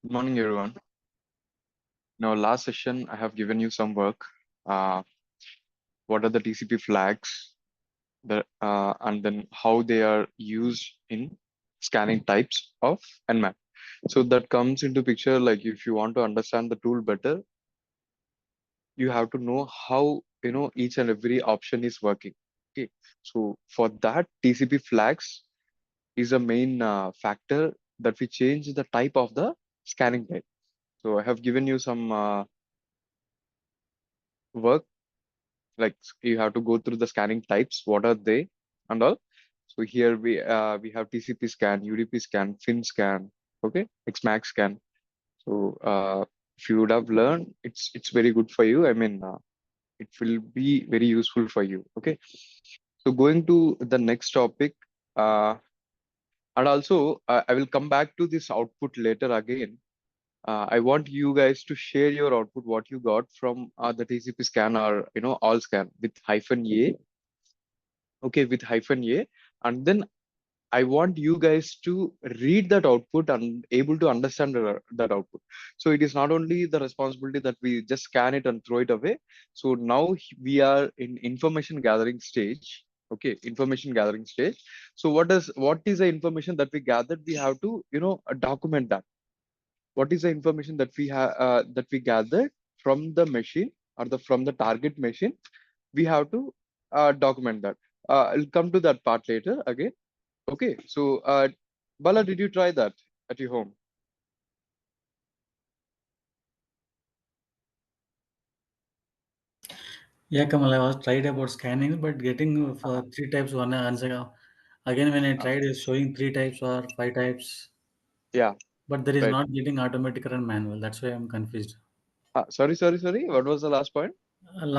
Good morning, everyone. In our last session, I have given you some work. Uh, what are the TCP flags, and then how they are used in scanning types of Nmap. So that comes into picture. Like if you want to understand the tool better, you have to know how each and every option is working. Okay. So for that, TCP flags is a main factor that we change the type of the scanning type. So I have given you some work like you have to go through the scanning types, what are they and all. So here we have TCP scan, UDP scan, fin scan, okay, xmax scan. So if you would have learned, it's very good for you. I mean, it will be very useful for you. Okay, so going to the next topic, uh, and also I will come back to this output later again. I want you guys to share your output, what you got from the TCP scan or all scan with hyphen A. Okay, with hyphen A, and then I want you guys to read that output and able to understand that output. So it is not only the responsibility that we just scan it and throw it away. So now we are in information gathering stage. Okay, information gathering stage. So what is the information that we gathered? We have to document that. What is the information that we have that we gathered from the machine or the from the target machine? We have to document that. I'll come to that part later again. Okay, so Bala, did you try that at your home? Yeah, Kamal, I was tried about scanning, but getting for Uh-huh. three types one answer. Again, when I Uh, tried, it's showing three types or five types, yeah, but there is right. not getting automatic and manual. That's why I'm confused. Sorry. What was the last point?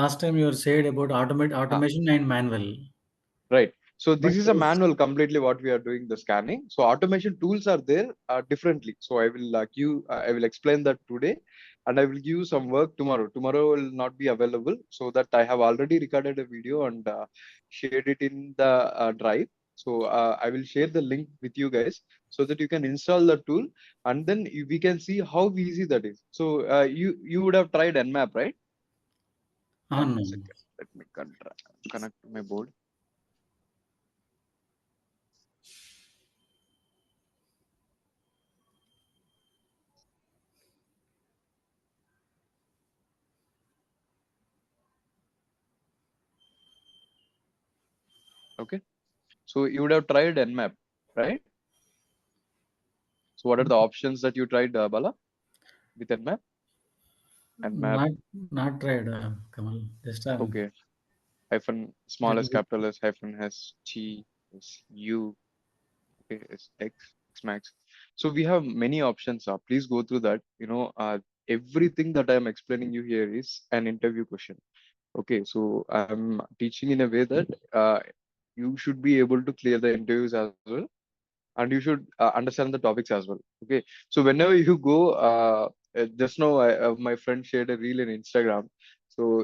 Last time you said about Uh, automation and manual, Right. So but this is a manual completely what we are doing the scanning. So automation tools are there differently. So I will explain that today, and I will give you some work tomorrow. Tomorrow will not be available, so that I have already recorded a video and shared it in the drive. So I will share the link with you guys so that you can install the tool, and then we can see how easy that is. So you would have tried Nmap, right? One no. second. Let me connect to my board. Okay. So you would have tried Nmap, right? So what are the options that you tried, Bala, with Nmap? Nmap, Not not tried, Kamal. Just okay. Hyphen small little s, bit. capital S, hyphen S, T, S, U, okay, S, X, X max. So we have many options. Please go through that. Everything that I'm explaining you here is an interview question. Okay, so I'm teaching in a way that you should be able to clear the interviews as well, and you should understand the topics as well. Okay, so whenever you go, just now my friend shared a reel in Instagram. So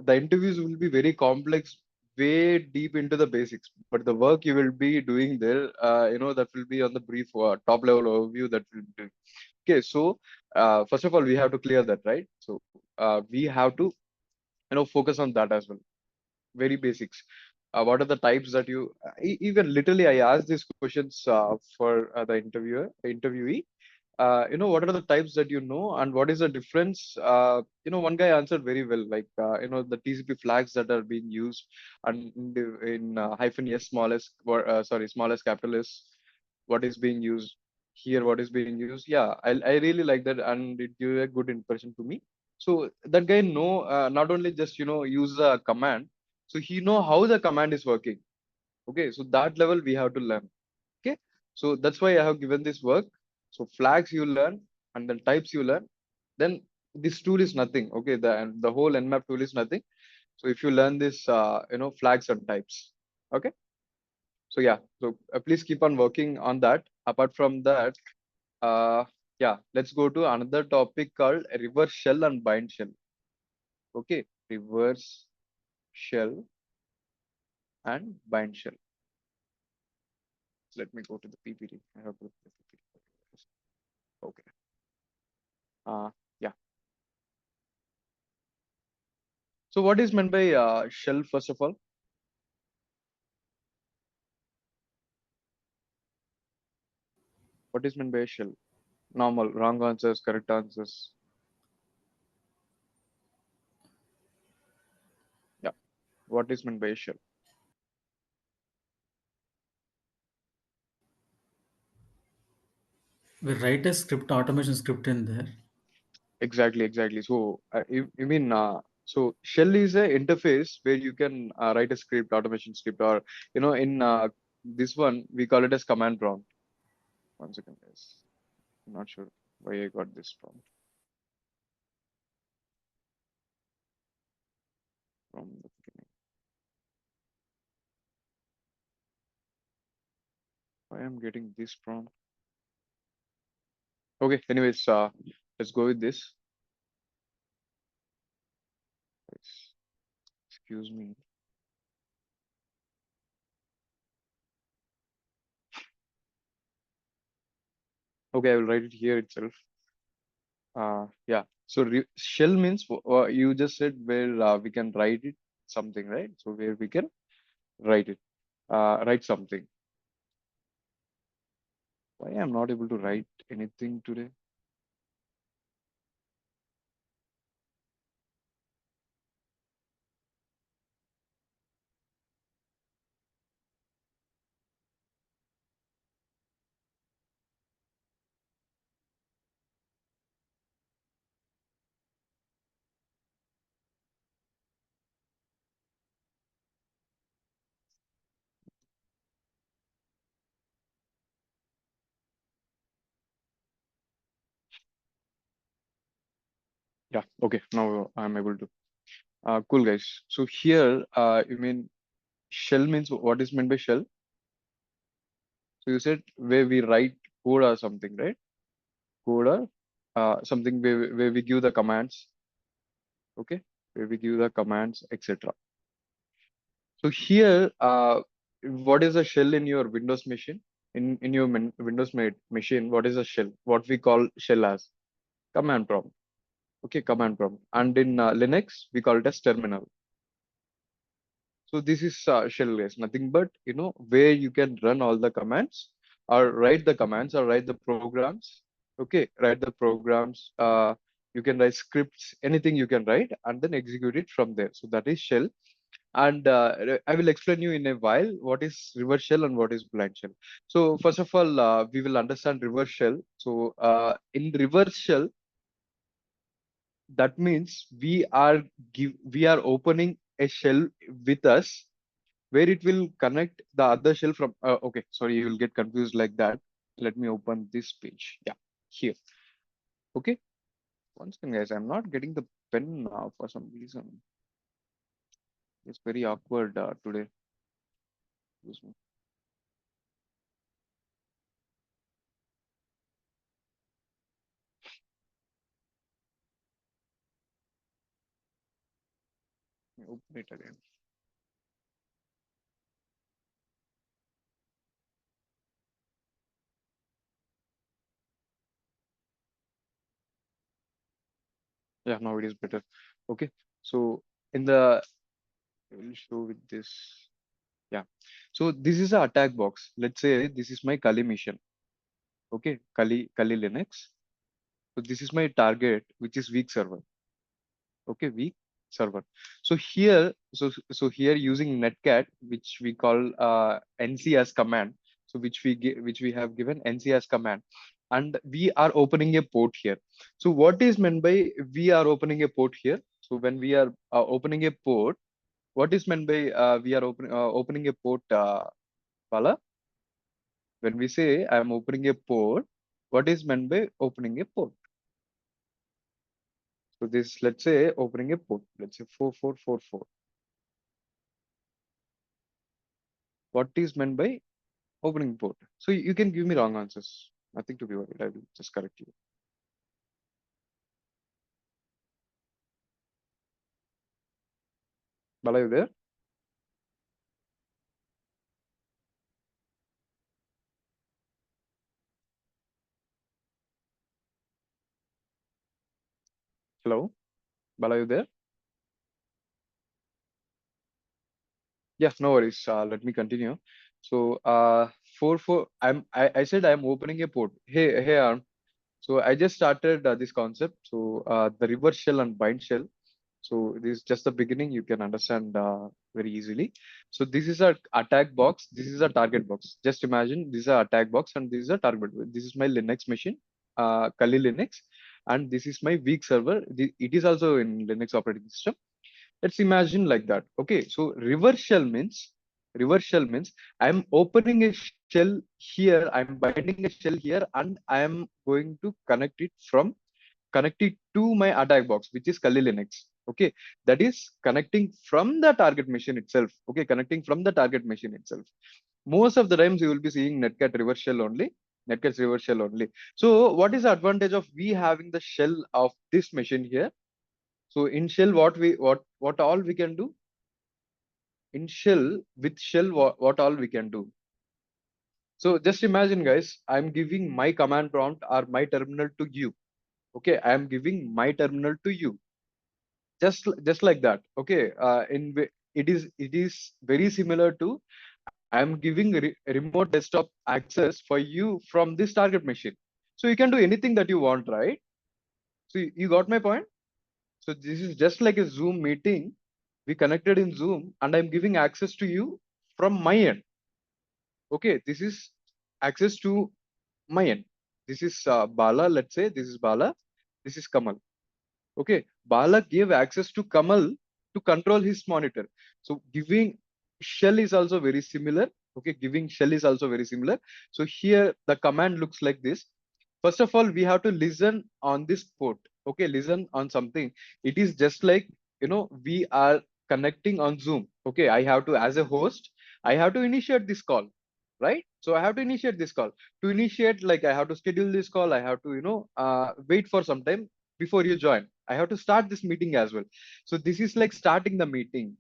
the interviews will be very complex, way deep into the basics, but the work you will be doing there, that will be on the brief top level overview that will do. Okay, so first of all, we have to clear that, right? So we have to focus on that as well, very basics. What are the types that you even literally I asked these questions for the interviewee. What are the types that you know, and what is the difference? One guy answered very well, like the TCP flags that are being used, and in hyphen s, smallest, sorry, smallest, capital S, what is being used here, what is being used. Yeah, I really like that, and it gave a good impression to me. So that guy know, not only just use a command, so he know how the command is working. Okay, so that level we have to learn. Okay, so that's why I have given this work. So flags you learn, and then types you learn. Then this tool is nothing. Okay, the whole Nmap tool is nothing. So if you learn this, flags and types. Okay, so yeah, so please keep on working on that. Apart from that, uh, yeah, let's go to another topic called reverse shell and bind shell. Okay, reverse shell and bind shell. So let me go to the PPT. I have to the PPT. Okay. Uh, yeah. So what is meant by shell, first of all? What is meant by a shell? Normal, wrong answers, correct answers. Yeah. What is meant by a shell? We write a script, automation script in there. Exactly, exactly. So you mean so shell is a interface where you can write a script, automation script, or in this one we call it as command prompt. One second, guys. I'm not sure why I got this from the beginning. Why I'm getting this prompt? Okay. Anyways, let's go with this. Excuse me. Okay, I will write it here itself. Yeah. So shell means you just said where we can write it something, right? So where we can write it, write something. Why I'm not able to write anything today? Yeah. Okay. Now I'm able to. Cool, guys. So here, you mean shell means what is meant by shell? So you said where we write code or something, right? Code or something where we give the commands. Okay. Where we give the commands, etc. So here, what is a shell in your Windows machine? In your Windows machine, what is a shell? What we call shell as command prompt. Okay, command prompt. And in Linux, we call it as terminal. So this is shell is nothing but where you can run all the commands or write the commands or write the programs. Okay, write the programs. You can write scripts, anything you can write, and then execute it from there. So that is shell. And I will explain you in a while what is reverse shell and what is blind shell. So first of all, we will understand reverse shell. So in reverse shell, that means we are opening a shell with us where it will connect the other shell from. Okay, sorry, you will get confused like that. Let me open this page. Yeah, here. Okay, once again, guys, I'm not getting the pen now for some reason. It's very awkward today. Excuse me. Let me open it again. Yeah, now it is better. Okay, so in the I will show with this. Yeah, so this is a attack box. Let's say this is my Kali mission. Okay, Kali Linux. So this is my target, which is weak server. Okay, weak server. So here, here using netcat, which we call nc as command. So which we have given nc as command, and we are opening a port here. So what is meant by we are opening a port here? So when we are opening a port, what is meant by we are opening a port, Bala? When we say I am opening a port, what is meant by opening a port? So this, let's say, opening a port, let's say 4444. What is meant by opening port? So you can give me wrong answers. Nothing to be worried. I will just correct you. Bala, you there? Hello, Bala, you there? Yes, no worries. Let me continue. So, I said I'm opening a port. Hey, Arm. So I just started this concept. So the reverse shell and bind shell. So this is just the beginning. You can understand very easily. So this is a attack box. This is a target box. Just imagine this is a attack box and this is a target box. This is my Linux machine, Kali Linux, and this is my weak server. It is also in Linux operating system. Let's imagine like that. Okay, so reverse shell means I'm opening a shell here, I'm binding a shell here, and I am going to connect it to my attack box, which is Kali Linux. Okay, that is connecting from the target machine itself. Okay, connecting from the target machine itself. Most of the times you will be seeing netcat reverse shell only. Netcat's reverse shell only. So what is the advantage of we having the shell of this machine here? So in shell, what all we can do? In shell, with shell, what all we can do? So just imagine, guys, I'm giving my command prompt or my terminal to you. Okay, I am giving my terminal to you. Just like that. Okay, it is very similar to I am giving remote desktop access for you from this target machine. So you can do anything that you want, right? So you got my point. So this is just like a Zoom meeting. We connected in Zoom, and I'm giving access to you from my end. Okay, this is access to my end. This is Bala. Let's say this is Bala. This is Kamal. Okay, Bala gave access to Kamal to control his monitor. So giving shell is also very similar. Okay, giving shell is also very similar. So here the command looks like this. First of all, we have to listen on this port. Okay, listen on something. It is just like, we are connecting on Zoom. Okay, I have to, as a host, I have to initiate this call, right? So I have to initiate this call. To initiate, like I have to schedule this call. I have to, wait for some time before you join. I have to start this meeting as well. So this is like starting the meeting.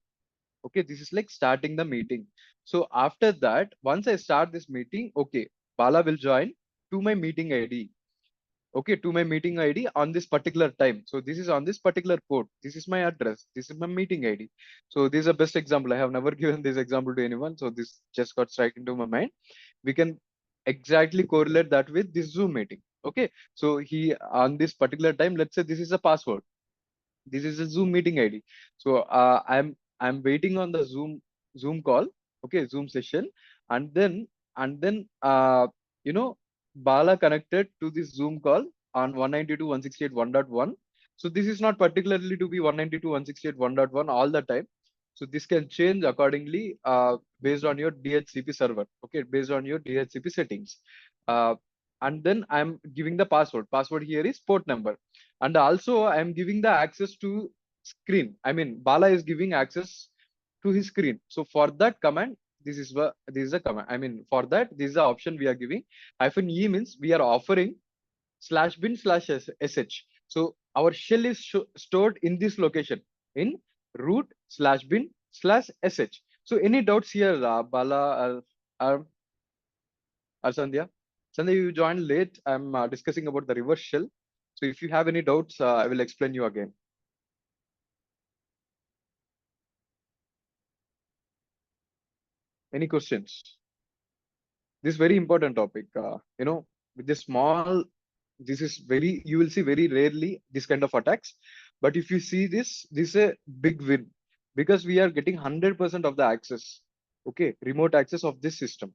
Okay, this is like starting the meeting. So after that, once I start this meeting, okay, Bala will join to my meeting ID. Okay, to my meeting ID on this particular time. So this is on this particular port. This is my address. This is my meeting ID. So this is a best example. I have never given this example to anyone. So this just got straight into my mind. We can exactly correlate that with this Zoom meeting. Okay, so he on this particular time, let's say this is a password. This is a Zoom meeting ID. So I'm waiting on the Zoom call. Okay, Zoom session, and then you know Bala connected to this Zoom call on 192.168.1.1. So this is not particularly to be 192.168.1.1 all the time. So this can change accordingly based on your DHCP server. Okay, based on your DHCP settings. Uh, and then I'm giving the password. Password here is port number, and also I'm giving the access to screen. I mean, Bala is giving access to his screen. So for that command, this is a command. I mean, for that, this is the option we are giving. Hyphen E means we are offering /bin/sh. So our shell is stored in this location in root/bin/sh. So any doubts here, Bala or, or Sandhya? Sandhya, you joined late. I'm discussing about the reverse shell. So if you have any doubts, I will explain you again. Any questions? This very important topic. With this small, this is very, you will see very rarely this kind of attacks. But if you see this is a big win because we are getting 100% of the access. Okay, remote access of this system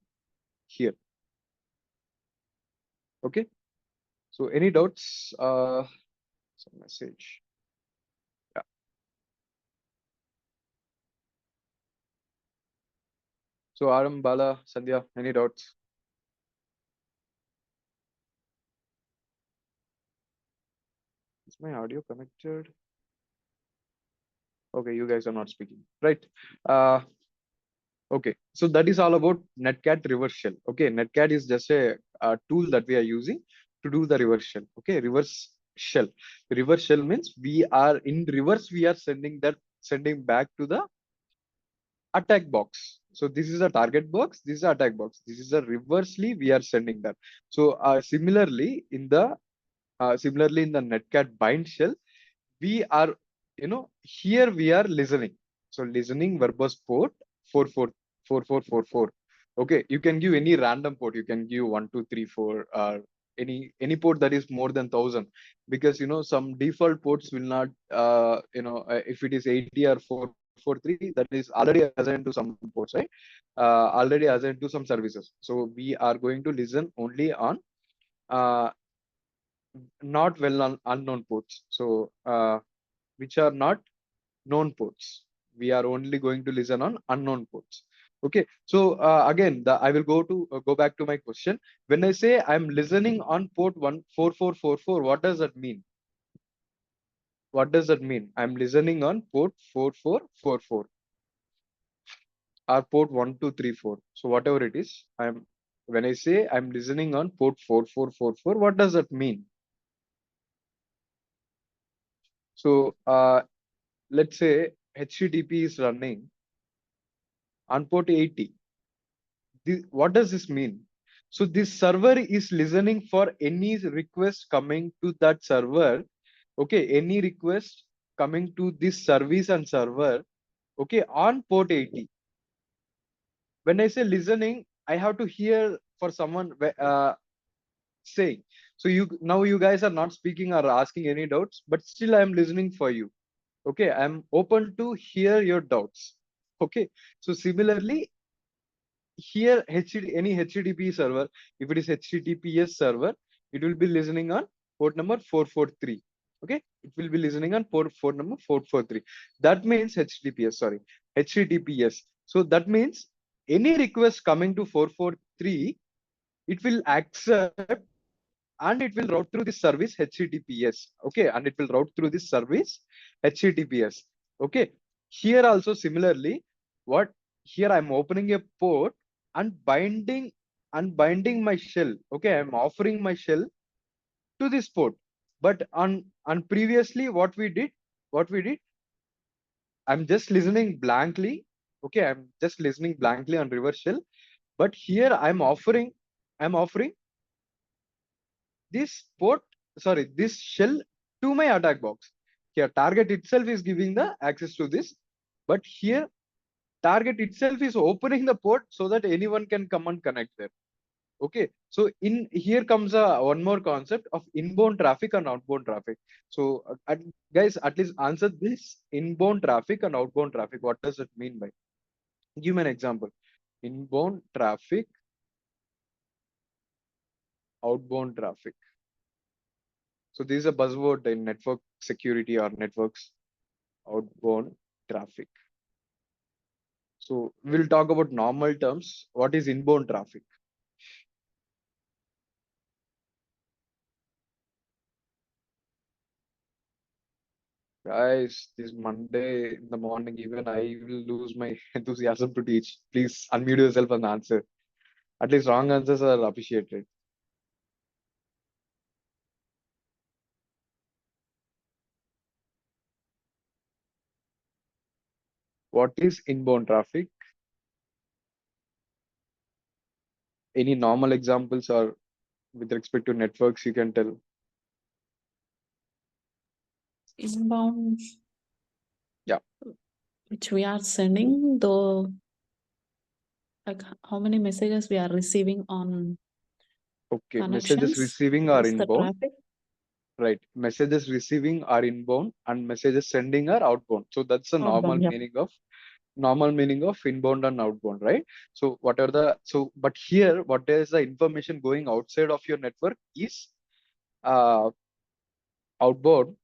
here. Okay. So any doubts? Some message. Yeah. So Aram, Bala, Sandhya, any doubts? Is my audio connected? Okay, you guys are not speaking. Right. Uh, okay. So that is all about Netcat reverse shell. Okay, Netcat is just a tool that we are using to do the reverse shell. Okay, reverse shell. Reverse shell means we are in reverse, we are sending back to the attack box. So this is a target box, this is a attack box. This is a reversely we are sending that. So similarly in the Netcat bind shell, we are, here we are listening. So listening verbose port 444444. Okay, you can give any random port. You can give 1234 or any port that is more than 1,000, because some default ports will not, if it is 80 or 443, that is already assigned to some ports, right? Already assigned to some services. So we are going to listen only on uh, not well known unknown ports. So which are not known ports. We are only going to listen on unknown ports. Okay. So again, I will go back to my question. When I say I'm listening on port 14444, what does that mean? What does that mean? I'm listening on port 4444 or port 1234. So whatever it is, when I say I'm listening on port 4444, what does that mean? So let's say HTTP is running on port 80. What does this mean? So this server is listening for any request coming to that server. Okay, any request coming to this service and server. Okay, on port 80. When I say listening, I have to hear for someone saying. So you guys are not speaking or asking any doubts, but still I am listening for you. Okay, I'm open to hear your doubts. Okay, so similarly, here any HTTP server, if it is HTTPS server, it will be listening on port number 443. Okay, it will be listening on port number 443. That means HTTPS, sorry, HTTPS. So that means any request coming to 443, it will accept and it will route through this service HTTPS. Okay, and it will route through this service HTTPS. Okay, here also similarly, what here I'm opening a port and binding my shell. Okay, I'm offering my shell to this port. But on previously, what we did, I'm just listening blankly. Okay, I'm just listening blankly on reverse shell. But here I'm offering this port, sorry, this shell to my attack box. Here, target itself is giving the access to this, but here target itself is opening the port so that anyone can come and connect there. Okay, so in here comes one more concept of inbound traffic and outbound traffic. So guys, at least answer this: inbound traffic and outbound traffic. What does it mean by? Give me an example. Inbound traffic, outbound traffic. So this is a buzzword in network security or networks: outbound traffic. So we'll talk about normal terms. What is inbound traffic? Guys, this Monday in the morning, even I will lose my enthusiasm to teach. Please unmute yourself and answer. At least wrong answers are appreciated. What is inbound traffic? Any normal examples or with respect to networks you can tell? Inbound, Yeah. which we are sending, the like how many messages we are receiving on Okay. Messages connections. receiving That are is the inbound. traffic. Right. Messages receiving are inbound and messages sending are outbound. So that's the Outbound, yeah. normal meaning of inbound and outbound, right? So what are the but here what is the information going outside of your network is uh outbound.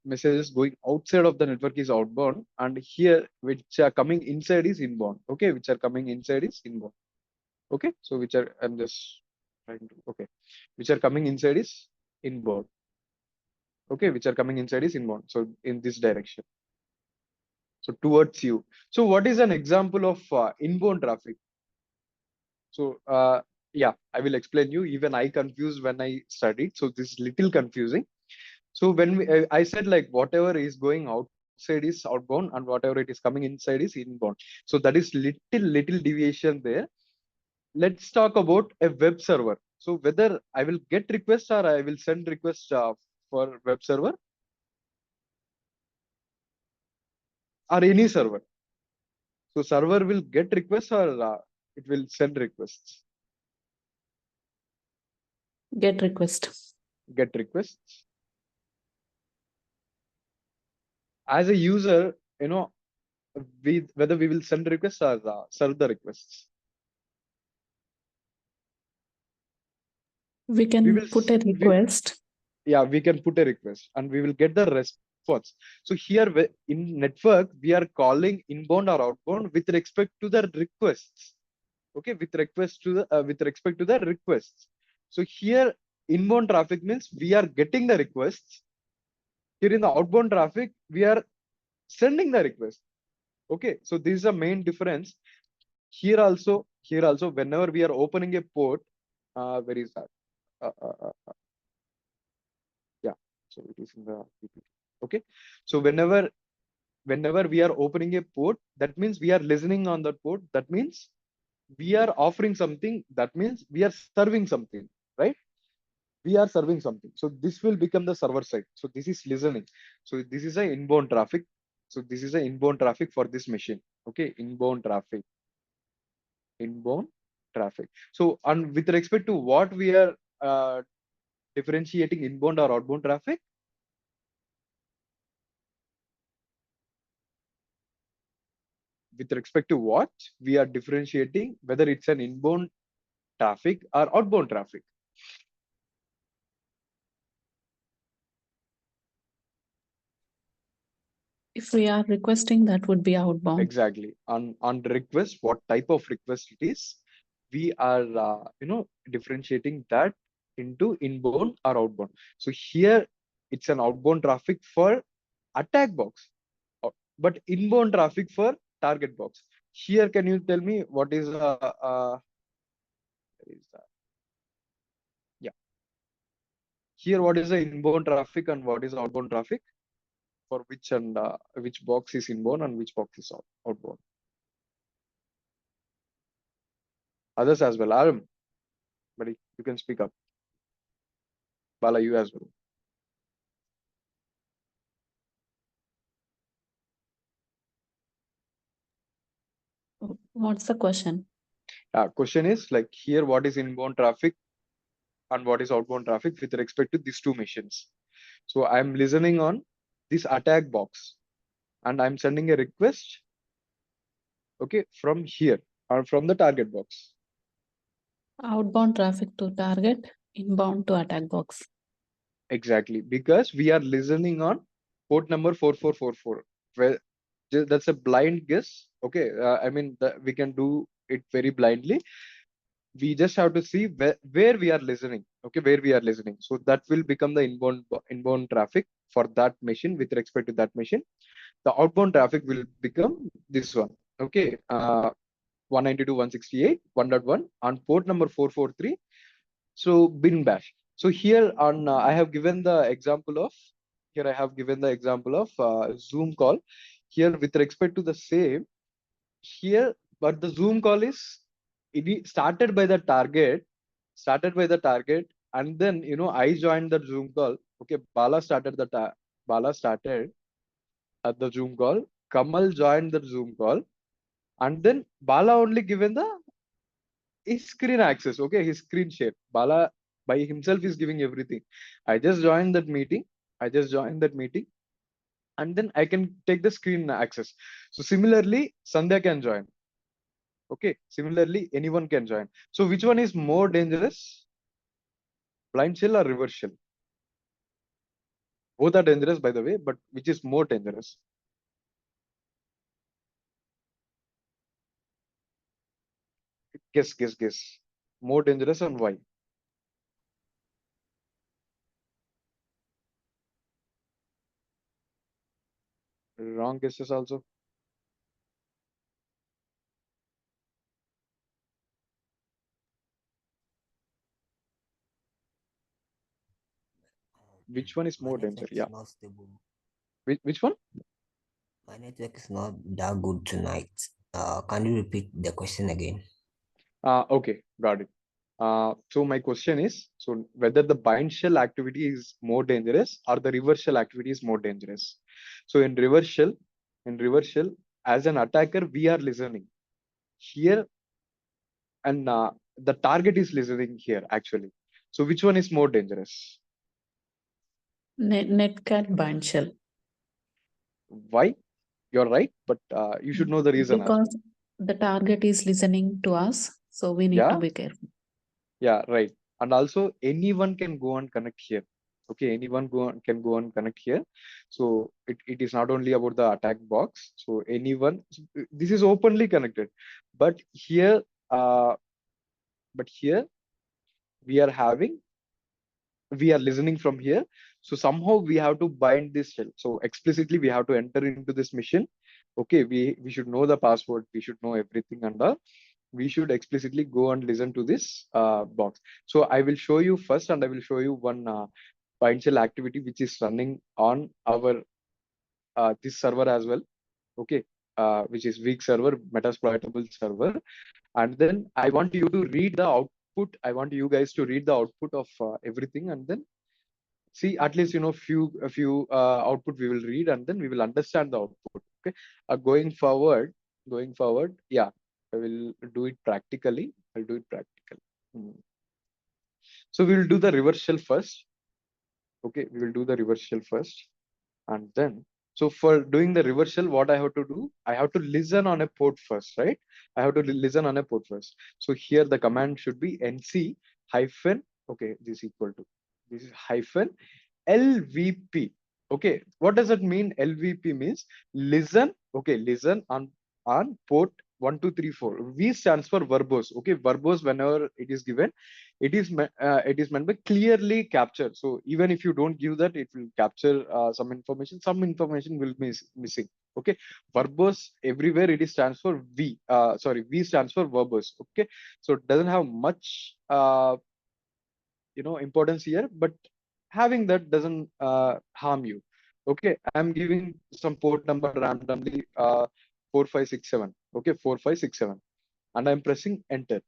Messages going outside of the network is outbound, and here which are coming inside is inbound. Okay, which are coming inside is inbound. Okay, so which are I'm just trying to okay, which are coming inside is inbound. Okay, which are coming inside is inbound. So in this direction. So towards you. So what is an example of inbound traffic? So yeah, I will explain you. Even I confused when I studied. So this is little confusing. So when I said like whatever is going outside is outbound and whatever it is coming inside is inbound. So that is little deviation there. Let's talk about a web server. So whether I will get request or I will send request for web server. or any server. So server will get requests or it will send requests. Get request. Get requests. As a user, whether we will send requests or serve the requests. We We can will put a request. we can put a request and we will get the response. So here in network, we are calling inbound or outbound with respect to the requests. Okay, with respect to the requests. So here inbound traffic means we are getting the requests. Here in the outbound traffic, we are sending the request. Okay, so this is a main difference. Here also, whenever we are opening a port, where is that? Uh, uh, uh, yeah, so it is in the PPT. Okay, so whenever we are opening a port, that means we are listening on that port. That means we are offering something. That means we are serving something, right? We are serving something. So this will become the server side. So this is listening. So this is a inbound traffic. So this is a inbound traffic for this machine. Okay, inbound traffic. Inbound traffic. So, and with respect to what we are differentiating inbound or outbound traffic, with respect to what we are differentiating, whether it's an inbound traffic or outbound traffic. If we are requesting, that would be outbound. Exactly. On the request, what type of request it is, we are differentiating that into inbound or outbound. So here it's an outbound traffic for attack box, but inbound traffic for target box. Here, can you tell me what is is that? Yeah. Here, what is the inbound traffic and what is outbound traffic? For which box is inbound and which box is outbound? Others as well. Aram, buddy, you can speak up. Bala, you as well. What's the question? Question is like here, what is inbound traffic and what is outbound traffic with respect to these two machines? So I'm listening on this attack box and I'm sending a request, okay, from here or from the target box. Outbound traffic to target, inbound to attack box. Exactly, because we are listening on port number 4444. Well, that's a blind guess. Okay, I mean, we can do it very blindly. We just have to see where we are listening. Okay, where we are listening. So that will become the inbound traffic for that machine with respect to that machine. The outbound traffic will become this one. Okay, 192.168 1.1 on port number 443. So bin bash. So here on I have given the example of Zoom call. Here with respect to the same here, but the Zoom call is started by the target, and then I joined the Zoom call. Okay, Bala started at the Zoom call. Kamal joined the Zoom call, and then Bala only given the his screen access. Okay, his screen share. Bala by himself is giving everything. I just joined that meeting. And then I can take the screen access. So similarly, Sandhya can join. Okay, similarly, anyone can join. So which one is more dangerous? Blind shell or reverse shell? Both are dangerous, by the way, but which is more dangerous? Guess. More dangerous and why? Wrong guesses also. Which one is My more danger? network is Yeah. not stable. Which one? My network is not that good tonight. Can you repeat the question again? Okay, got it. So my question is, so whether the bind shell activity is more dangerous or the reverse shell activity is more dangerous. So in reverse shell, In reverse shell, as an attacker, we are listening here, and the target is listening here actually. So which one is more dangerous? Netcat bind shell. Why? You're right, but you should know the reason as well. Because the target is listening to us, so we need to Yeah, be careful. yeah, right. And also anyone can go and connect here. Okay, anyone can go and connect here. So it is not only about the attack box. So anyone, this is openly connected. But here, uh, but here we are having, we are listening from here. So somehow we have to bind this shell. So explicitly we have to enter into this mission. Okay, we should know the password. We should know everything, and we should explicitly go and listen to this box. So I will show you first, and I will show you one bind shell activity which is running on our this server as well. Okay, which is weak server, metasploitable server. And then I want you to read the output. I want you guys to read the output of everything, and then see at least a few output we will read, and then we will understand the output. Okay, going forward, yeah, I will do it practically. I'll do it practically. Hmm. So we will do the reverse shell first. Okay, we will do the reverse shell first, and then, so for doing the reverse shell, what I have to do, I have to listen on a port first, right? I have to listen on a port first. So here the command should be nc hyphen, okay, this is equal to, this is hyphen LVP. Okay, what does it mean? LVP means listen. Okay, listen on port 1234. V stands for verbose. Okay, verbose, whenever it is given, it is meant by clearly captured. So even if you don't give that, it will capture some information. Some information will be missing. Okay, verbose everywhere, it is stands for V. Sorry, V stands for verbose. Okay, so it doesn't have much importance here, but having that doesn't harm you. Okay, I'm giving some port number randomly, 4567. Okay, 4567, and I'm pressing enter.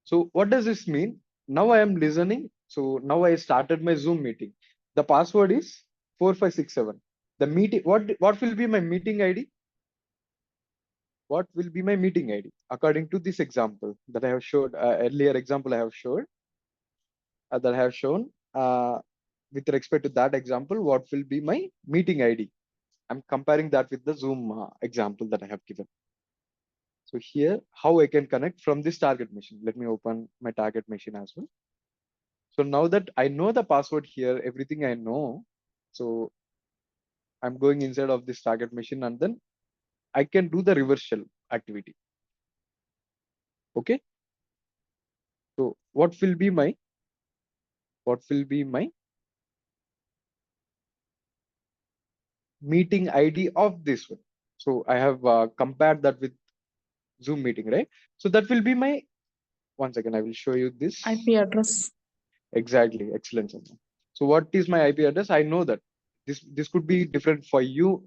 So what does this mean? Now I am listening. So now I started my Zoom meeting. The password is 4567. The meeting, what will be my meeting ID? What will be my meeting ID according to this example that I have showed, earlier example I have showed, that I have shown. With respect to that example, what will be my meeting ID? I'm comparing that with the Zoom example that I have given. So here, how I can connect from this target machine. Let me open my target machine as well. So now that I know the password here, everything I know, so I'm going inside of this target machine, and then I can do the reverse shell activity. Okay. So what will be my meeting ID of this one? So I have compared that with Zoom meeting, right? So that will be my, one second, I will show you this. IP address. Exactly, excellent. Someone. So what is my IP address? I know that this could be different for you.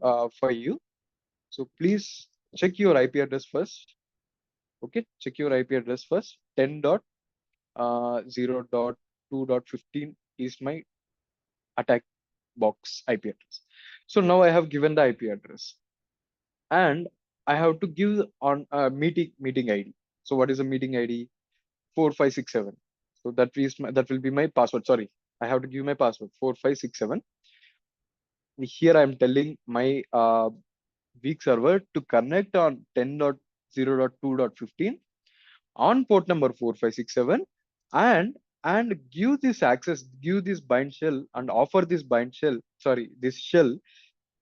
So please check your IP address first. Okay, check your IP address first. 10.0.2.15 is my attack box IP address. So now I have given the IP address, and I have to give on meeting ID. So what is a meeting ID? 4567. So that will be my password. Sorry, I have to give my password 4567. Here I am telling my weak server to connect on 10.0.2.15 on port number 4567, and give this access, give this bind shell, and offer this bind shell. Sorry, this shell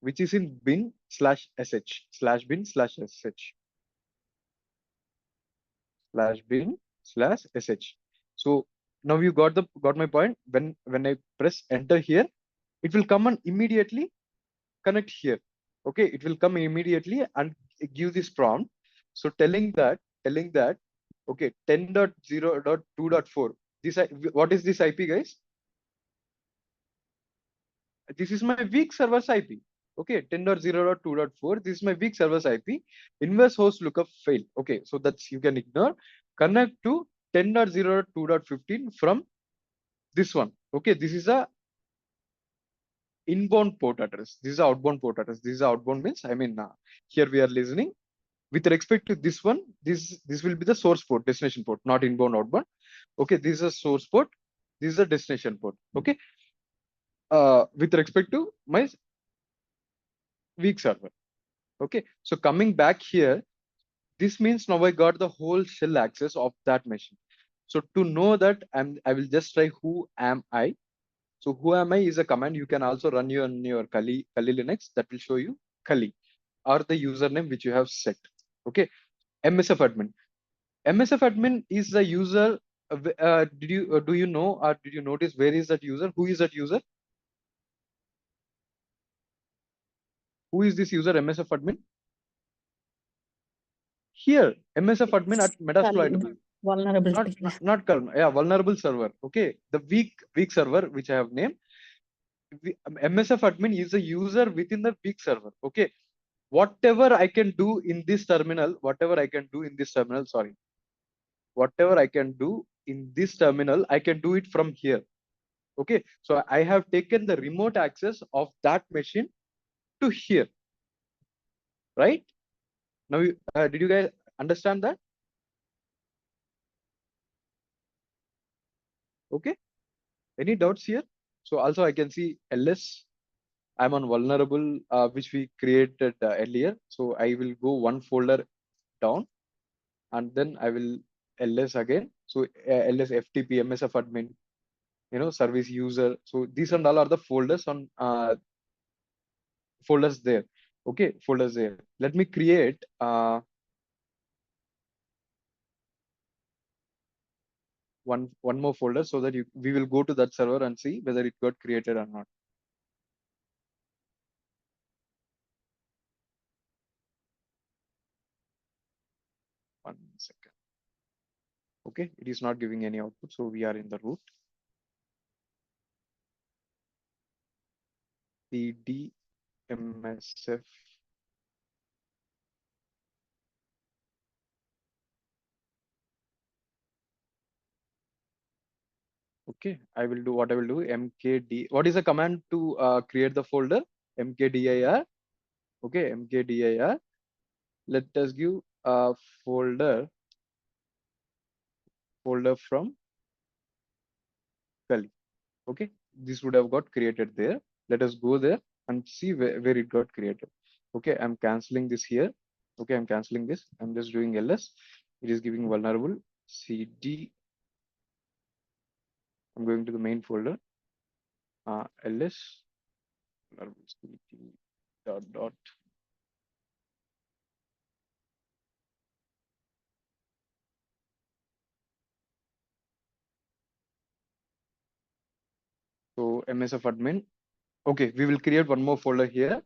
which is in bin/sh/bin/sh. So now you got my point. When I press enter here, it will come and immediately connect here. Okay, it will come immediately and give this prompt. So telling that, okay, 10.0.2.4. What is this IP, guys? This is my weak server's IP. Okay, 10.0.2.4. This is my weak server's IP. Inverse host lookup fail. Okay, so that's, you can ignore. Connect to 10.0.2.15 from this one. Okay, this is a inbound port address. This is outbound port address. This is outbound means, I mean, here we are listening. With respect to this one, this will be the source port, destination port, not inbound, outbound. Okay, this is a source port. This is a destination port. Okay. With respect to my weak server. Okay. So coming back here, this means now I got the whole shell access of that machine. So to know that, I will just try who am I. So who am I is a command you can also run on your Kali Linux, that will show you Kali or the username which you have set. Okay. MSF admin. MSF admin is the user. Did you do you know or did you notice where is that user? Who is that user? Who is this user MSF admin? Here, MSF admin at Metasploit IW. Vulnerability. Not current. Yeah, vulnerable server. Okay, the weak server which I have named. MSF admin is a user within the weak server. Okay, whatever I can do in this terminal, sorry, whatever I can do in this terminal, I can do it from here. Okay, so I have taken the remote access of that machine to here, right? Now, did you guys understand that? Okay, any doubts here? So also I can see ls. I'm on vulnerable, which we created earlier. So I will go one folder down and then I will ls again. So ls ftp msf admin, service user. So these and all are the folders on folders there. Okay, folders there. Let me create one more folder so that we will go to that server and see whether it got created or not. One second. Okay, it is not giving any output, so we are in the root. cd msf okay, I will do what I will do. Mkd. What is the command to create the folder? Mkdir. Okay, mkdir. Let us give a folder from Kali. Okay, this would have got created there. Let us go there and see where it got created. Okay, I'm canceling this here. Okay, I'm canceling this. I'm just doing ls. It is giving vulnerable cd. I'm going to the main folder. ls vulnerable cd dot. So msf admin. Okay, we will create one more folder here.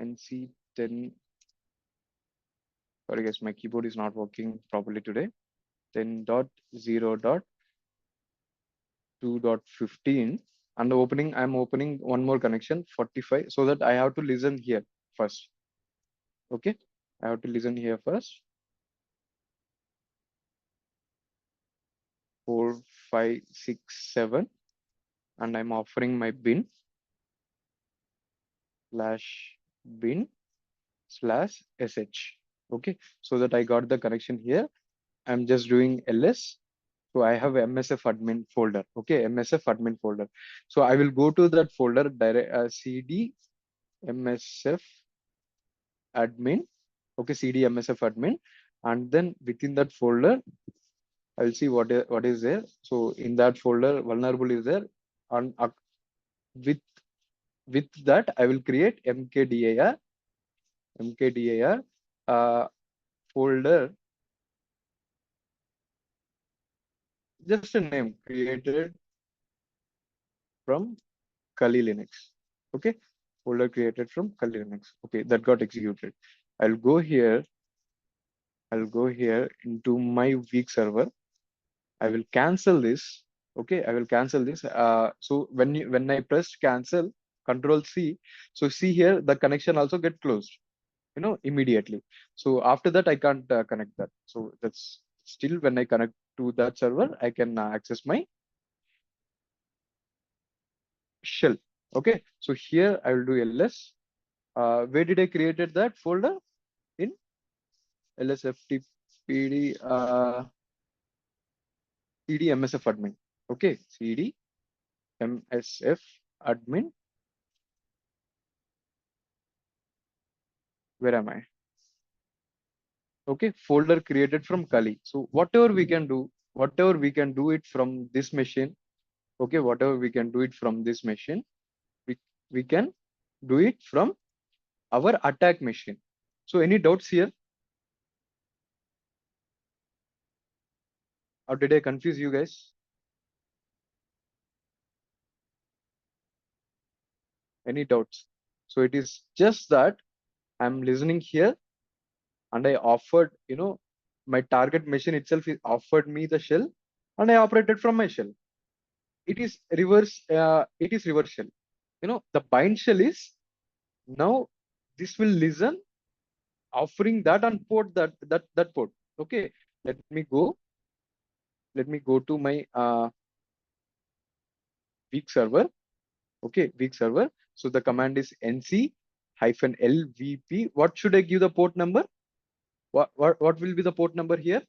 nc10. Sorry guys, my keyboard is not working properly today. 10.0.2.15 and I'm opening one more connection 45 so that I have to listen here first. Okay, I have to listen here first. 4, 5, 6, 7 and I'm offering my bin /bin/sh. Okay, so that I got the connection here. I'm just doing ls. So I have MSF admin folder. Okay, MSF admin folder. So I will go to that folder direct cd MSF admin. Okay, cd MSF admin, and then within that folder, I will see what is there. So in that folder, vulnerable is there, and with that, I will create mkdir folder, just a name created from Kali Linux. Okay, folder created from Kali Linux. Okay, that got executed. I'll go here into my weak server. I will cancel this. Okay, I will cancel this. So when I press cancel, Control C, so see here the connection also get closed. Immediately. So after that I can't connect that. So that's still when I connect to that server, I can access my shell. Okay, so here I will do ls. Where did I created that folder? In lsftpd cd msf admin. Okay, cd msf admin. Where am I? Okay, folder created from Kali. So whatever we can do it from this machine. Okay, whatever we can do it from this machine, we, we can do it from our attack machine. So any doubts here? Or did I confuse you guys? Any doubts? So it is just that I'm listening here and I offered, my target machine itself is offered me the shell and I operated from my shell. It is reverse shell. The bind shell is now this will listen offering that on port that port. Okay, let me go to my weak server. Okay, weak server. So the command is nc -lvp. What should I give the port number? What will be the port number here?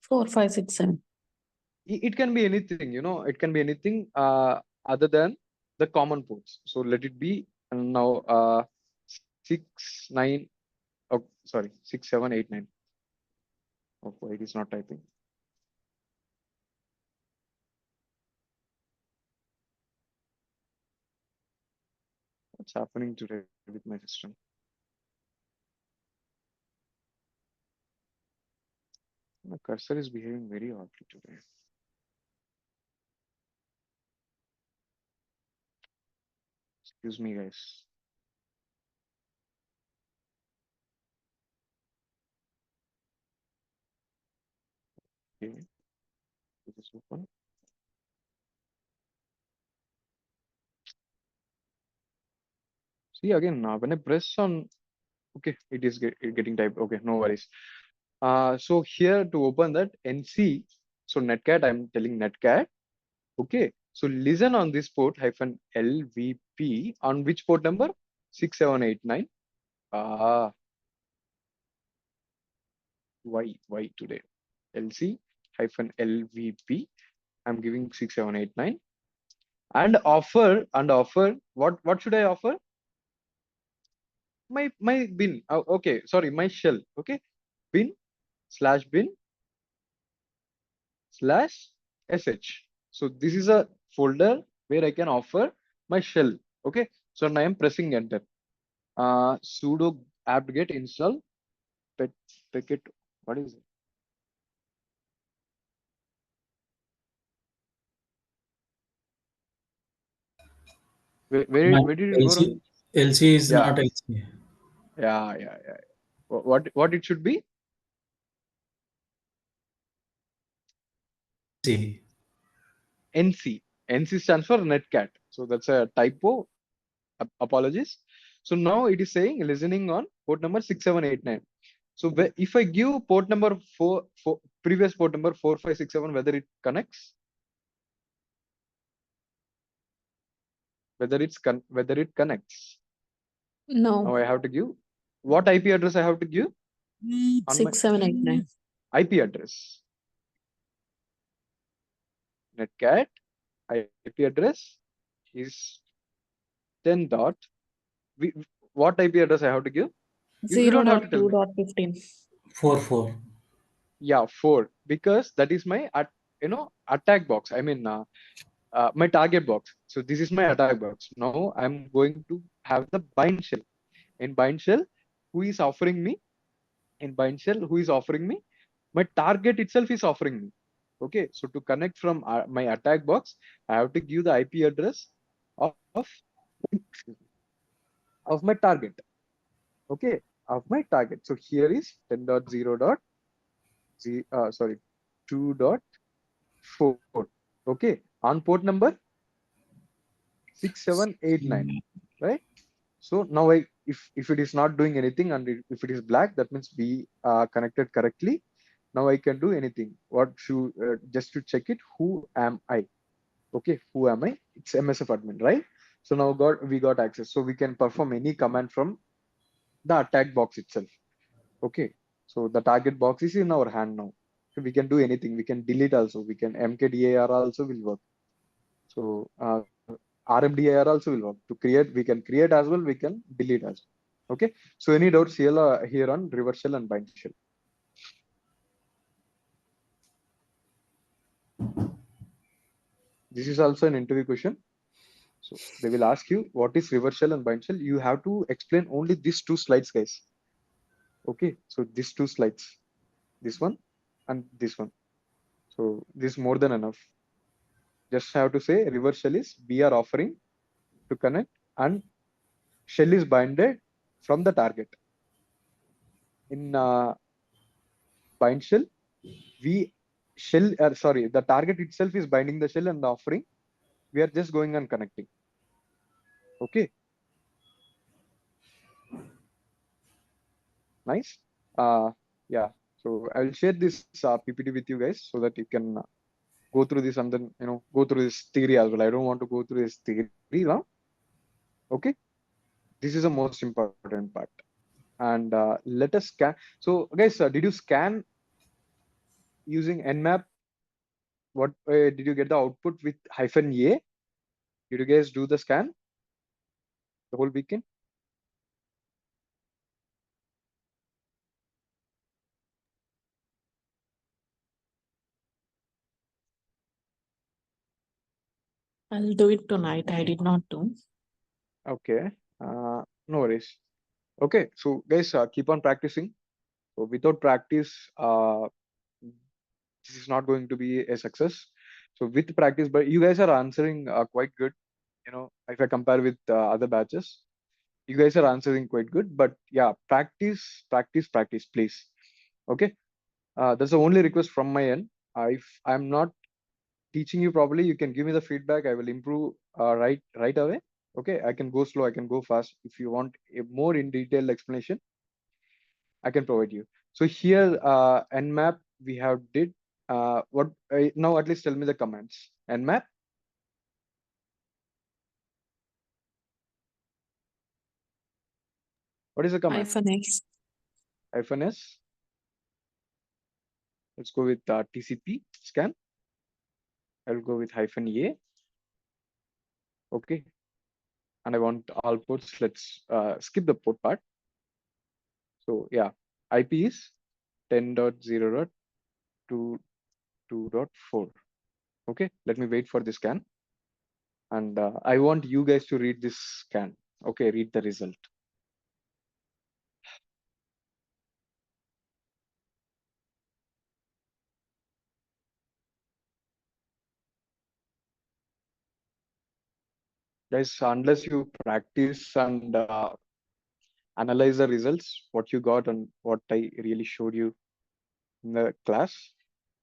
4567. It can be anything, it can be anything other than the common ports. So let it be now 69. Oh, sorry, 6789. Oh, it is not typing. What's happening today with my system? My cursor is behaving very oddly today. Excuse me, guys. Okay, this is open. See again now when I press on, okay, it is getting typed. Okay, no worries. So here to open that nc, so netcat, I'm telling netcat. Okay, so listen on this port -lvp on which port number? 6789. Why today? lc -lvp. I'm giving 6789 and offer what should I offer? My bin. Oh, okay, sorry, my shell. Okay, bin /bin/sh. So this is a folder where I can offer my shell. Okay, so now I'm pressing enter. Sudo apt-get install packet. What is it? Where did it go wrong? LC is Yeah, not LC. yeah. What it should be? C. NC. NC stands for netcat. So that's a typo. Apologies. So now it is saying listening on port number 6789. So if I give port number four, previous port number 4567, whether it connects, whether it connects. Now No, I have to give what IP address I have to give on my 6789. IP address. Netcat IP address is 10 dot. What IP address I have to give? You Zero don't have dot to tell two me. dot 15. 4. Yeah, 4 because that is my attack box. I mean my target box. So this is my attack box. Now I'm going to have the bind shell. In bind shell, who is offering me? In bind shell, who is offering me? My target itself is offering me. Okay, so to connect from my attack box, I have to give the IP address of of my target. Okay, of my target. So here is 10.0.0 sorry 2.4. Okay, on port number 6789, right? So now if it is not doing anything and if it is black, that means we connected correctly. Now I can do anything. What should just to check it? Who am I? Okay, who am I? It's MSF admin, right? So now we got access. So we can perform any command from the attack box itself. Okay. So the target box is in our hand now. So we can do anything. We can delete also. We can mkdir also will work. So RMDIR also will work. To create, we can create as well. We can delete as well. Okay. So any doubts here on reverse shell and bind shell? This is also an interview question. So they will ask you what is reverse shell and bind shell. You have to explain only these two slides, guys. Okay. So these two slides, this one and this one. So this is more than enough. Just have to say reverse shell is we are offering to connect and shell is binded from the target. In bind shell, the target itself is binding the shell and the offering. We are just going and connecting. Okay. Nice. Yeah. So I will share this PPT with you guys so that you can go through this and then go through this theory as well. I don't want to go through this theory now. Okay. This is the most important part. And let us scan. So guys, did you scan using Nmap? What did you get the output with -a? Did you guys do the scan the whole weekend? I'll do it tonight. I did not do. Okay. No worries. Okay. So guys, keep on practicing. So without practice, this is not going to be a success. So with practice, but you guys are answering quite good. If I compare with other batches, you guys are answering quite good. But yeah, practice, practice, practice, please. Okay. That's the only request from my end. If I'm not teaching you properly, you can give me the feedback. I will improve right away. Okay. I can go slow. I can go fast. If you want a more in detailed explanation, I can provide you. So here, Nmap we have did. What now? At least tell me the commands. Nmap. What is the command? -x. -s. Let's go with TCP scan. I'll go with -a. Okay. And I want all ports. Let's skip the port part. So yeah, IP is 10.0.22.4. Okay. Let me wait for the scan. And I want you guys to read this scan. Okay. Read the result. Guys, unless you practice and analyze the results, what you got and what I really showed you in the class,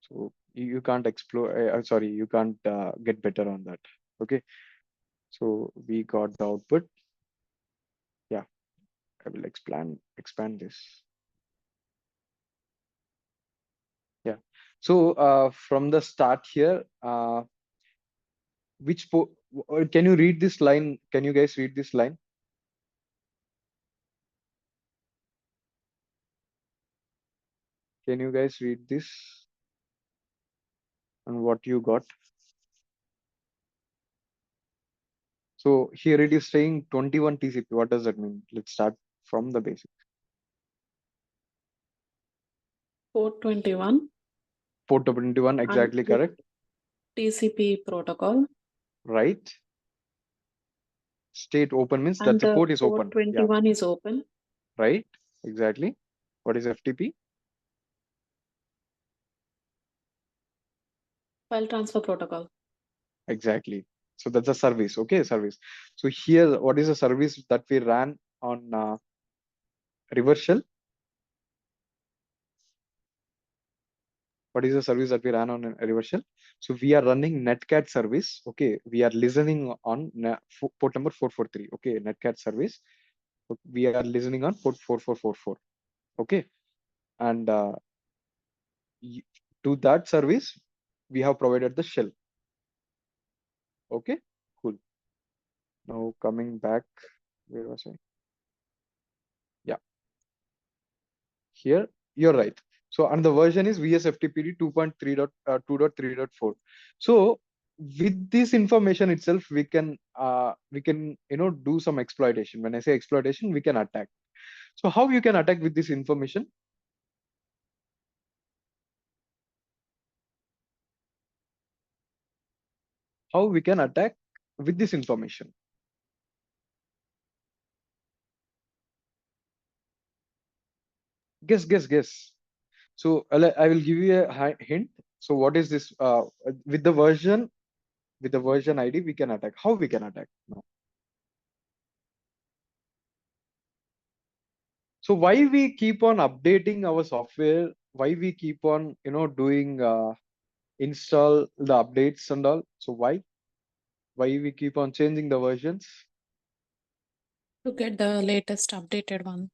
so you can't explore. Sorry, you can't get better on that. Okay, so we got the output. Yeah, I will expand this. Yeah, so from the start here, can you read this line? Can you guys read this line? Can you guys read this and what you got? So here it is saying 21 TCP. What does that mean? Let's start from the basic. 421 Port 21, exactly correct. TCP protocol. Right. State open means And that the the port is open. port Yeah. 21 is open. Right. Exactly. What is FTP? File transfer protocol. Exactly. So that's a service. Okay, service. So here, what is a service that we ran on reverse shell? What is the service that we ran on a reverse shell? So we are running netcat service. Okay, we are listening on port number 443. Okay, netcat service. We are listening on port 4444. Okay, and to that service, we have provided the shell. Okay, cool. Now coming back, where was I? Yeah, here you're right. So and the version is VSFTPD 2.3.2.3.4. So with this information itself, we can do some exploitation. When I say exploitation, we can attack. So how you can attack with this information? How we can attack with this information? Guess. So I will give you a hint. So what is this? With the version, with the version ID, we can attack. How we can attack now? So why we keep on updating our software? Why we keep on doing install the updates and all? So why we keep on changing the versions? To get the latest updated one.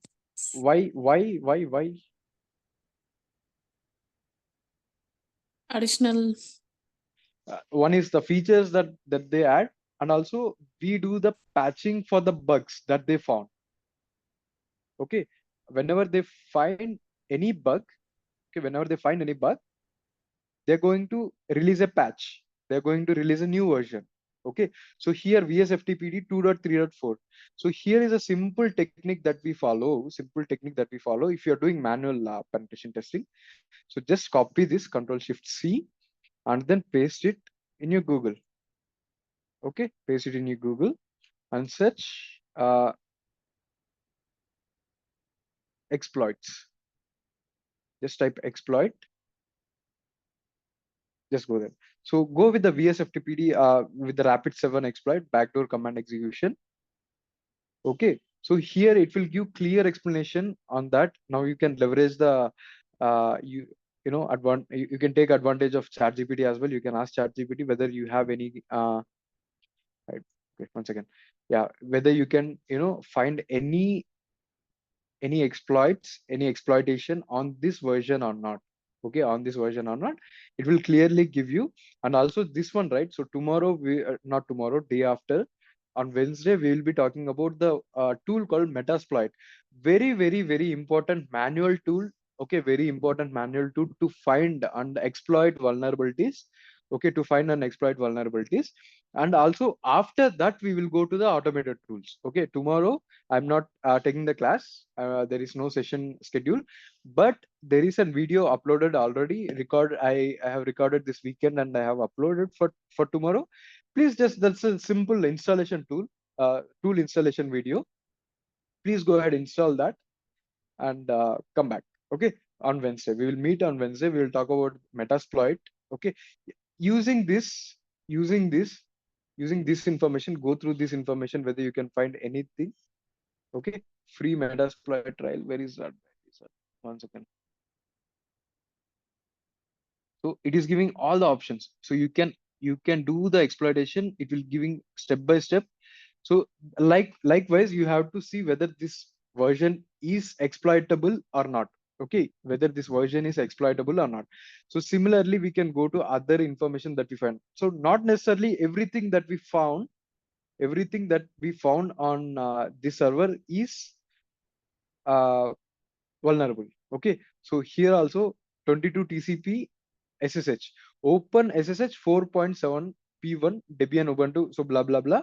Why? Additional. One is the features that they add, and also we do the patching for the bugs that they found. Okay, whenever they find any bug, whenever they find any bug, they're going to release a patch. They're going to release a new version. Okay, so here VSFTPD 2.3.4. So here is a simple technique that we follow. Simple technique that we follow. If you're doing manual penetration testing, so just copy this, Control Shift C, and then paste it in your Google. Okay, paste it in your Google and search exploits. Just type exploit. Just go there. So go with the VSFTPD with the Rapid 7 exploit, backdoor command execution. Okay, so here it will give clear explanation on that. Now you can leverage the you can take advantage of ChatGPT as well. You can ask ChatGPT whether you have any right, okay, one second. Yeah, whether you can find any exploits, any exploitation on this version or not. Okay, on this version or not, it will clearly give you. And also this one, right? So tomorrow, not tomorrow, day after, on Wednesday, we will be talking about the tool called Metasploit. Very important manual tool. Okay, very important manual tool to find and exploit vulnerabilities. Okay, to find and exploit vulnerabilities. And also after that, we will go to the automated tools. Okay, tomorrow I'm not taking the class. There is no session schedule, but there is a video uploaded already. I have recorded this weekend and I have uploaded for tomorrow. Please just that's a simple installation tool installation video. Please go ahead install that and come back. Okay, on Wednesday we will meet on Wednesday. We will talk about Metasploit. Okay, using this, using this, using this information. Go through this information whether you can find anything. Okay, free Metasploit trial. Where is that? Where is that? One second. So it is giving all the options. So you can do the exploitation. It will giving step by step. So likewise, you have to see whether this version is exploitable or not. Okay, whether this version is exploitable or not. So similarly, we can go to other information that we find. So not necessarily everything that we found on this server is uh, vulnerable. Okay, so here also 22 TCP SSH, open SSH 4.7 P1 Debian Ubuntu, so blah blah blah.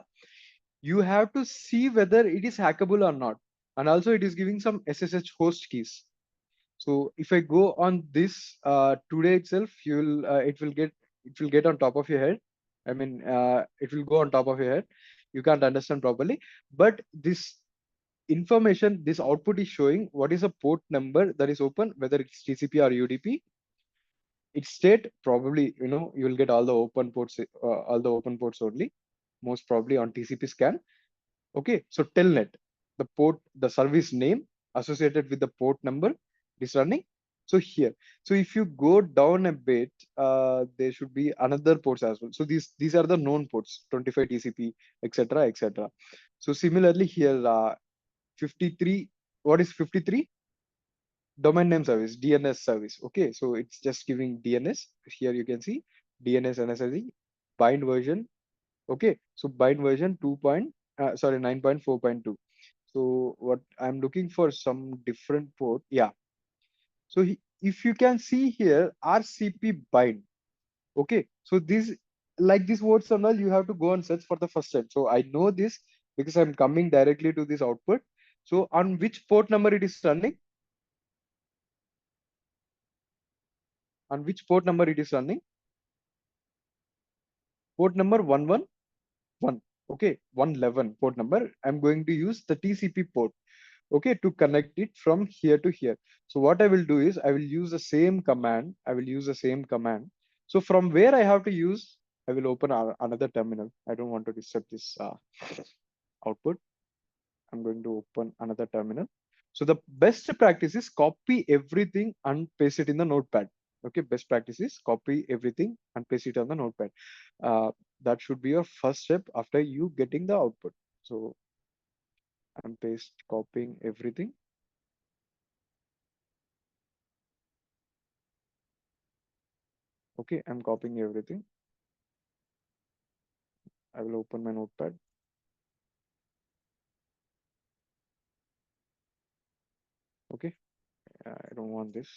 You have to see whether it is hackable or not, and also it is giving some SSH host keys. So if I go on this today itself, it will get on top of your head. I mean, it will go on top of your head. You can't understand properly, but this information, this output is showing what is a port number that is open, whether it's TCP or UDP. Its state, probably you will get all the open ports only, most probably on TCP scan. Okay, so telnet, the port, the service name associated with the port number is running. So here, so if you go down a bit, there should be another ports as well. So these are the known ports, 25 TCP, etc., etc. So similarly here, 53. What is 53? Domain name service, DNS service. Okay, so it's just giving DNS. Here you can see DNS NSSD bind version. Okay, so bind version 2. sorry, 9.4.2. So what I'm looking for some different port. Yeah. So if you can see here, RCP bind. Okay. So this, like this words and all, you have to go and search for the first time. So I know this because I'm coming directly to this output. So on which port number it is running? On which port number it is running? Port number 111. Okay, 111 port number. I'm going to use the TCP port, okay, to connect it from here to here. So what I will do is I will use the same command. I will use the same command. So from where I have to use, I will open another terminal. I don't want to disturb this output. I'm going to open another terminal. So the best practice is copy everything and paste it in the notepad. Okay, best practice is copy everything and paste it on the notepad. That should be your first step after you getting the output. So I'm copying everything. Okay, I'm copying everything. I will open my notepad. Okay, I don't want this.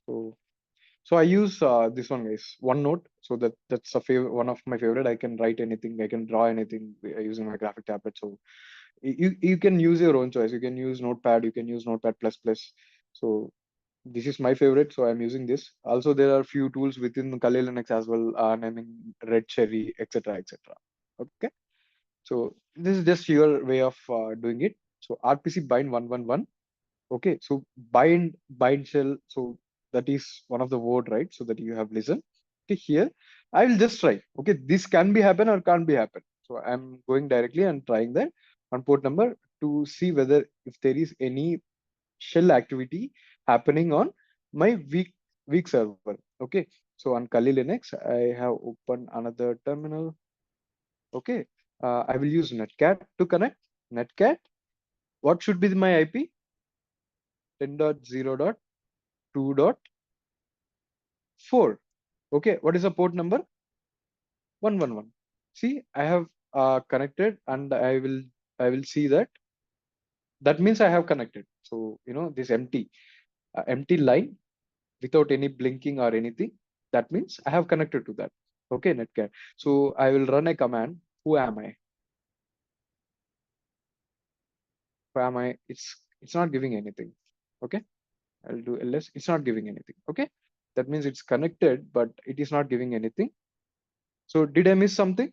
So I use this one, guys, OneNote. So that's a one of my favorite. I can write anything, I can draw anything using my graphic tablet. So you can use your own choice. You can use Notepad, you can use Notepad plus plus. So this is my favorite, so I'm using this. Also, there are few tools within Kali Linux as well, naming Red Cherry, etc., etc. Okay, so this is just your way of doing it. So RPC bind 111. Okay, so bind shell. So that is one of the word, right? So that you have listened. Okay, here I will just try. Okay, this can be happen or can't be happen. So I'm going directly and trying that on port number to see whether if there is any shell activity happening on my weak server. Okay, so on Kali Linux, I have opened another terminal. Okay, I will use Netcat to connect. Netcat. What should be my IP? 10.0.2.4. Okay, what is the port number? 111. See, I have connected, and I will see that. That means I have connected. So this empty line without any blinking or anything. That means I have connected to that. Okay, Netcat. So I will run a command. Who am I? Who am I? It's not giving anything. Okay, I'll do ls. It's not giving anything. Okay, that means it's connected, but it is not giving anything. So did I miss something?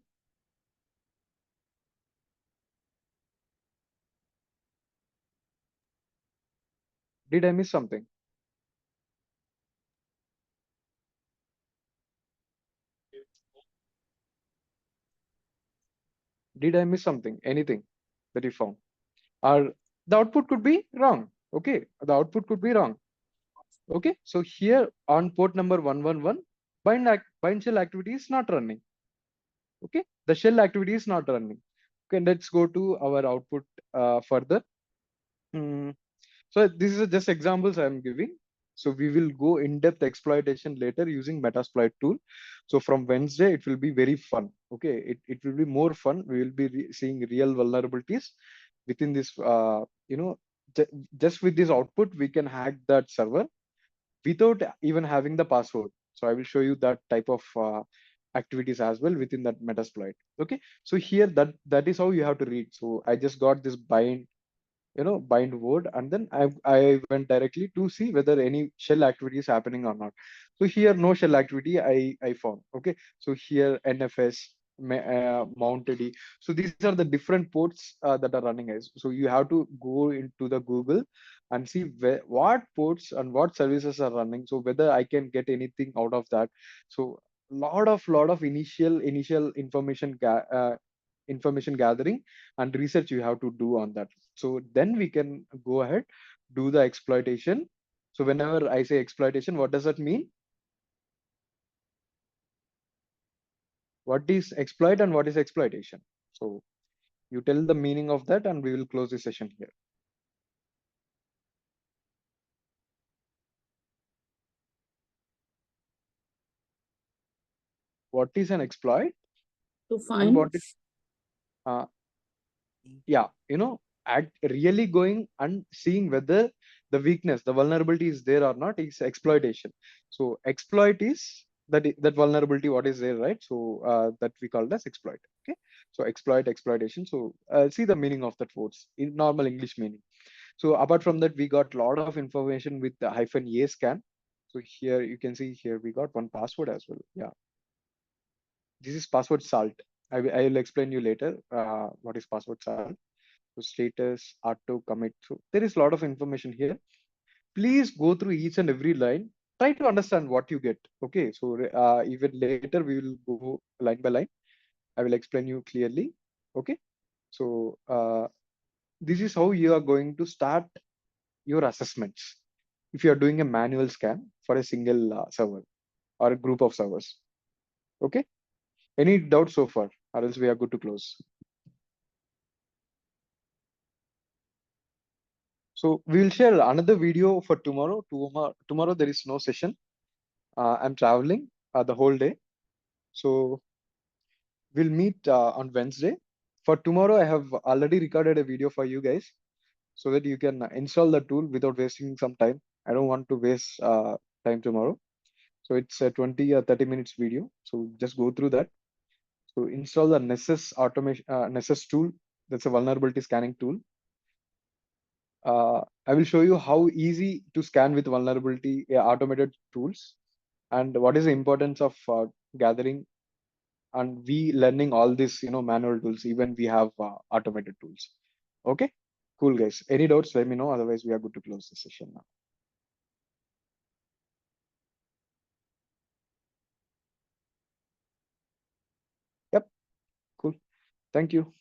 Did I miss something? Did I miss something? Anything that you found? Or the output could be wrong. Okay, the output could be wrong. Okay, so here on port number 111, bind shell activity is not running. Okay, the shell activity is not running. Okay, let's go to our output further. Hmm. So this is just examples I'm giving. So we will go in-depth exploitation later using Metasploit tool. So from Wednesday, it will be very fun. Okay, it will be more fun. We will be seeing real vulnerabilities within this. Just with this output, we can hack that server without even having the password. So I will show you that type of activities as well within that Metasploit. Okay, so here that is how you have to read. So I just got this bind word, and then I went directly to see whether any shell activity is happening or not. So here no shell activity I found. Okay, so here NFS mounted. So these are the different ports that are running as. So you have to go into the Google and see what ports and what services are running, so whether I can get anything out of that. So lot of initial information gathering and research you have to do on that. So then we can go ahead, do the exploitation. So whenever I say exploitation, what does that mean? What is exploit and what is exploitation? So you tell the meaning of that and we will close the session here. What is an exploit To and find what is Uh, yeah, really going and seeing whether the weakness, the vulnerability is there or not is exploitation. So exploit is that vulnerability what is there, right? So that we call it as exploit. Okay, so exploitation. So see the meaning of that words in normal English meaning. So apart from that, we got a lot of information with the -a scan. So here you can see here we got one password as well. Yeah, this is password salt. I will explain you later what is password salt. So status, auto commit. So there is a lot of information here. Please go through each and every line. Try to understand what you get. Okay. So even later we will go line by line. I will explain you clearly. Okay. So this is how you are going to start your assessments. If you are doing a manual scan for a single server or a group of servers. Okay. Any doubts so far, or else we are good to close. So we will share another video for tomorrow. Tomorrow there is no session. I'm traveling the whole day. So we'll meet on Wednesday. For tomorrow, I have already recorded a video for you guys so that you can install the tool without wasting some time. I don't want to waste time tomorrow. So it's a 20 or 30 minutes video. So just go through that. So install the Nessus automation, Nessus tool. That's a vulnerability scanning tool. I will show you how easy to scan with vulnerability automated tools and what is the importance of gathering and we learning all this manual tools. Even we have automated tools. Okay, cool guys. Any doubts, let me know. Otherwise we are good to close the session now. Yep, cool. Thank you.